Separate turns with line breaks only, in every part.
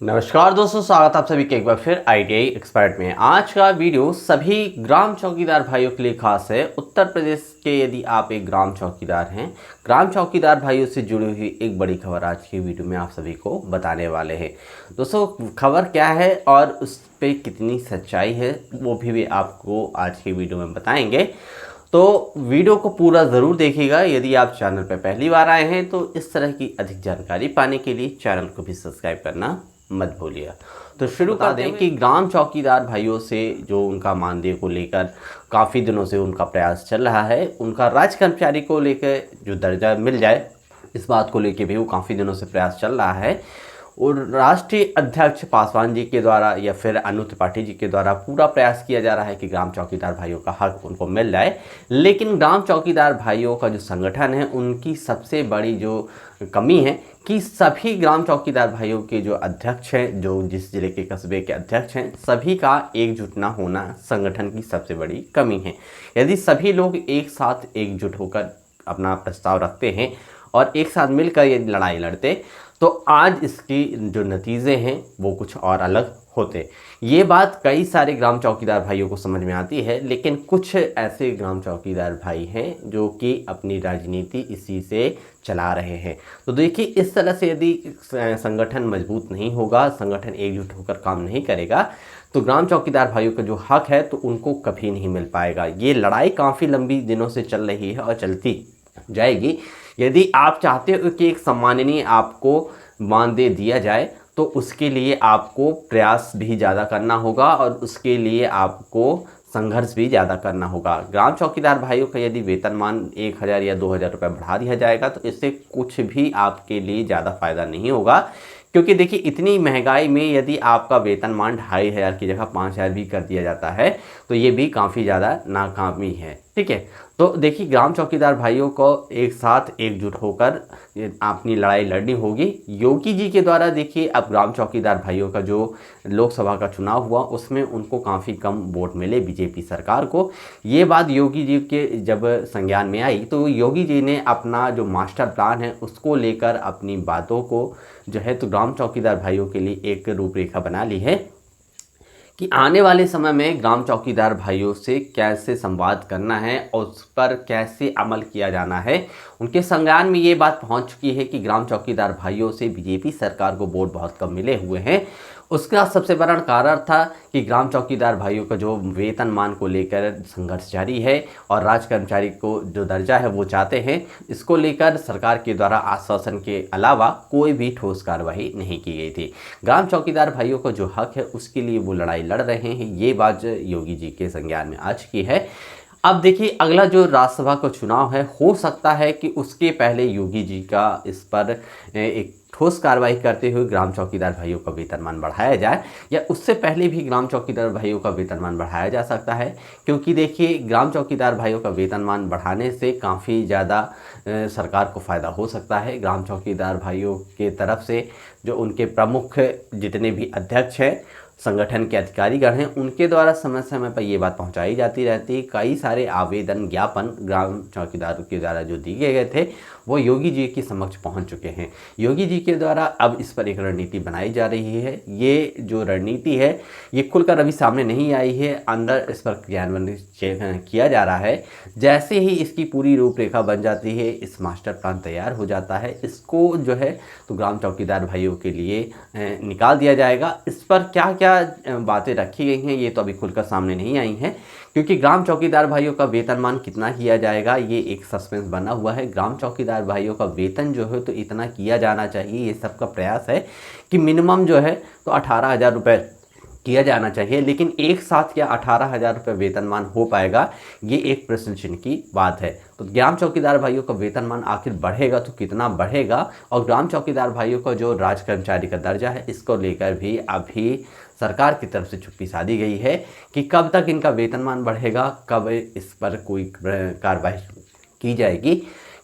नमस्कार दोस्तों, स्वागत आप सभी के एक बार फिर आईटीआई एक्सपर्ट में। आज का वीडियो सभी ग्राम चौकीदार भाइयों के लिए खास है। उत्तर प्रदेश के यदि आप एक ग्राम चौकीदार हैं, ग्राम चौकीदार भाइयों से जुड़ी हुई एक बड़ी खबर आज की वीडियो में आप सभी को बताने वाले हैं। दोस्तों, खबर क्या है और उस पर कितनी सच्चाई है वो भी आपको आज की वीडियो में बताएंगे, तो वीडियो को पूरा ज़रूर देखिएगा। यदि आप चैनल पर पहली बार आए हैं तो इस तरह की अधिक जानकारी पाने के लिए चैनल को भी सब्सक्राइब करना मत भूलिए। तो शुरू कर दें कि ग्राम चौकीदार भाइयों से जो उनका मानदेय को लेकर काफ़ी दिनों से उनका प्रयास चल रहा है, उनका राज्य कर्मचारी को लेकर जो दर्जा मिल जाए, इस बात को लेकर भी वो काफ़ी दिनों से प्रयास चल रहा है। और राष्ट्रीय अध्यक्ष पासवान जी के द्वारा या फिर अनु त्रिपाठी जी के द्वारा पूरा प्रयास किया जा रहा है कि ग्राम चौकीदार भाइयों का हक उनको मिल जाए। लेकिन ग्राम चौकीदार भाइयों का जो संगठन है, उनकी सबसे बड़ी जो कमी है कि सभी ग्राम चौकीदार भाइयों के जो अध्यक्ष हैं, जो जिस जिले के कस्बे के अध्यक्ष हैं, सभी का एकजुट ना होना संगठन की सबसे बड़ी कमी है। यदि सभी लोग एक साथ एकजुट होकर अपना प्रस्ताव रखते हैं और एक साथ मिलकर ये लड़ाई लड़ते, तो आज इसकी जो नतीजे हैं वो कुछ और अलग होते। ये बात कई सारे ग्राम चौकीदार भाइयों को समझ में आती है, लेकिन कुछ ऐसे ग्राम चौकीदार भाई हैं जो कि अपनी राजनीति इसी से चला रहे हैं। तो देखिए, इस तरह से यदि संगठन मजबूत नहीं होगा, संगठन एकजुट होकर काम नहीं करेगा, तो ग्राम चौकीदार भाइयों का जो हक है तो उनको कभी नहीं मिल पाएगा। ये लड़ाई काफ़ी लंबी दिनों से चल रही है और चलती जाएगी। यदि आप चाहते हो कि एक सम्माननीय आपको मानदेय दिया जाए, तो उसके लिए आपको प्रयास भी ज़्यादा करना होगा और उसके लिए आपको संघर्ष भी ज़्यादा करना होगा। ग्राम चौकीदार भाइयों का यदि वेतनमान 1000 या 2000 रुपये बढ़ा दिया जाएगा, तो इससे कुछ भी आपके लिए ज़्यादा फ़ायदा नहीं होगा। क्योंकि देखिए, इतनी महंगाई में यदि आपका वेतनमान 2500 की जगह 5000 भी कर दिया जाता है, तो ये भी काफ़ी ज़्यादा नाकामी है। ठीक है, तो देखिए, ग्राम चौकीदार भाइयों को एक साथ एकजुट होकर अपनी लड़ाई लड़नी होगी। योगी जी के द्वारा देखिए, अब ग्राम चौकीदार भाइयों का जो लोकसभा का चुनाव हुआ, उसमें उनको काफ़ी कम वोट मिले बीजेपी सरकार को। ये बात योगी जी के जब संज्ञान में आई, तो योगी जी ने अपना जो मास्टर प्लान है उसको लेकर अपनी बातों को जो है तो ग्राम चौकीदार भाइयों के लिए एक रूपरेखा बना ली है कि आने वाले समय में ग्राम चौकीदार भाइयों से कैसे संवाद करना है और उस पर कैसे अमल किया जाना है। उनके संज्ञान में ये बात पहुंच चुकी है कि ग्राम चौकीदार भाइयों से बीजेपी सरकार को वोट बहुत कम मिले हुए हैं। उसका सबसे बड़ा कारण था कि ग्राम चौकीदार भाइयों का जो वेतनमान को लेकर संघर्ष जारी है और राज्य कर्मचारी को जो दर्जा है वो चाहते हैं। इसको लेकर सरकार के द्वारा आश्वासन के अलावा कोई भी ठोस कार्रवाई नहीं की गई थी। ग्राम चौकीदार भाइयों का जो हक है उसके लिए वो लड़ाई लड़ रहे हैं। ये बात योगी जी के संज्ञान में आ चुकी है। अब देखिए, अगला जो राज्यसभा का चुनाव है, हो सकता है कि उसके पहले योगी जी का इस पर एक ठोस कार्रवाई करते हुए ग्राम चौकीदार भाइयों का वेतनमान बढ़ाया जाए, या उससे पहले भी ग्राम चौकीदार भाइयों का वेतनमान बढ़ाया जा सकता है। क्योंकि देखिए, ग्राम चौकीदार भाइयों का वेतनमान बढ़ाने से काफ़ी ज़्यादा सरकार को फ़ायदा हो सकता है। ग्राम चौकीदार भाइयों के तरफ से जो उनके प्रमुख जितने भी अध्यक्ष हैं, संगठन के अधिकारीगण हैं, उनके द्वारा समय समय पर ये बात पहुंचाई जाती रहती है। कई सारे आवेदन ज्ञापन ग्राम चौकीदारों के द्वारा जो दिए गए थे वो योगी जी के समक्ष पहुंच चुके हैं। योगी जी के द्वारा अब इस पर एक रणनीति बनाई जा रही है। ये जो रणनीति है ये खुलकर अभी सामने नहीं आई है, अंदर इस पर क्रियान्वयन किया जा रहा है। जैसे ही इसकी पूरी रूपरेखा बन जाती है, इस मास्टर प्लान तैयार हो जाता है, इसको जो है तो ग्राम चौकीदार भाइयों के लिए निकाल दिया जाएगा। इस पर क्या क्या बातें रखी गई हैं ये तो अभी खुलकर सामने नहीं आई हैं, क्योंकि ग्राम चौकीदार भाइयों का वेतनमान कितना किया जाएगा ये एक सस्पेंस बना हुआ है। ग्राम चौकीदार भाइयों का वेतन जो है तो इतना किया जाना चाहिए, ये सबका प्रयास है कि मिनिमम जो है तो 18,000 रुपये किया जाना चाहिए। लेकिन एक साथ क्या 18,000 रुपये वेतनमान हो पाएगा, ये एक प्रश्न चिन्ह की बात है। तो ग्राम चौकीदार भाइयों का वेतनमान आखिर बढ़ेगा तो कितना बढ़ेगा, और ग्राम चौकीदार भाइयों का जो राज्य कर्मचारी का दर्जा है इसको लेकर भी अभी सरकार की तरफ से चुप्पी साधी गई है कि कब तक इनका वेतनमान बढ़ेगा, कब इस पर कोई कार्रवाई की जाएगी।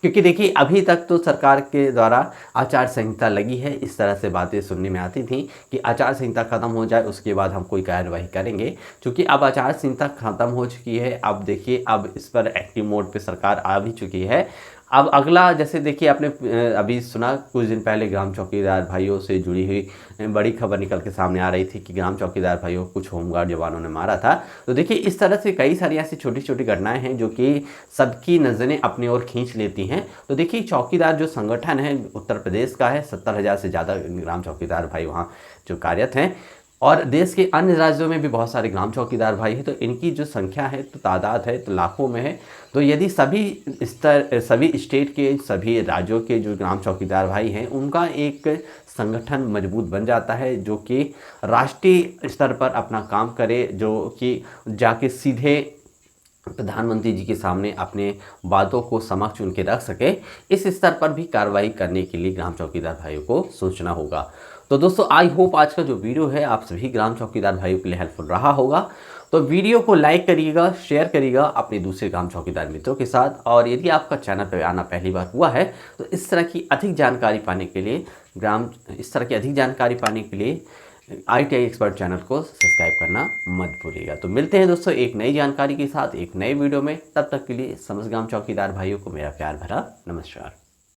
क्योंकि देखिए, अभी तक तो सरकार के द्वारा आचार संहिता लगी है, इस तरह से बातें सुनने में आती थी कि आचार संहिता ख़त्म हो जाए उसके बाद हम कोई कार्रवाई करेंगे। क्योंकि अब आचार संहिता ख़त्म हो चुकी है, अब देखिए अब इस पर एक्टिव मोड पे सरकार आ भी चुकी है। अब अगला जैसे देखिए आपने अभी सुना कुछ दिन पहले ग्राम चौकीदार भाइयों से जुड़ी हुई बड़ी खबर निकल के सामने आ रही थी कि ग्राम चौकीदार भाइयों को कुछ होमगार्ड जवानों ने मारा था। तो देखिए इस तरह से कई सारी ऐसी छोटी छोटी घटनाएं हैं जो कि सबकी नज़रें अपनी ओर खींच लेती हैं। तो देखिए चौकीदार जो संगठन है उत्तर प्रदेश का है, 70,000 से ज़्यादा ग्राम चौकीदार भाई वहाँ जो कार्यरत हैं और देश के अन्य राज्यों में भी बहुत सारे ग्राम चौकीदार भाई हैं। तो इनकी जो संख्या है तो तादाद है तो लाखों में है। तो यदि सभी स्टेट के सभी राज्यों के जो ग्राम चौकीदार भाई हैं उनका एक संगठन मजबूत बन जाता है जो कि राष्ट्रीय स्तर पर अपना काम करे, जो कि जाके सीधे प्रधानमंत्री जी के सामने अपने बातों को समक्ष उनके रख सके, इस स्तर पर भी कार्रवाई करने के लिए ग्राम चौकीदार भाइयों को सोचना होगा। तो दोस्तों आई होप आज का जो वीडियो है आप सभी ग्राम चौकीदार भाइयों के लिए हेल्पफुल रहा होगा। तो वीडियो को लाइक करिएगा, शेयर करिएगा अपने दूसरे ग्राम चौकीदार मित्रों के साथ। और यदि आपका चैनल पर आना पहली बार हुआ है तो इस तरह की अधिक जानकारी पाने के लिए ITI एक्सपर्ट चैनल को सब्सक्राइब करना मत भूलिएगा। तो मिलते हैं दोस्तों एक नई जानकारी के साथ एक नए वीडियो में। तब तक के लिए समस्त ग्राम चौकीदार भाइयों को मेरा प्यार भरा नमस्कार।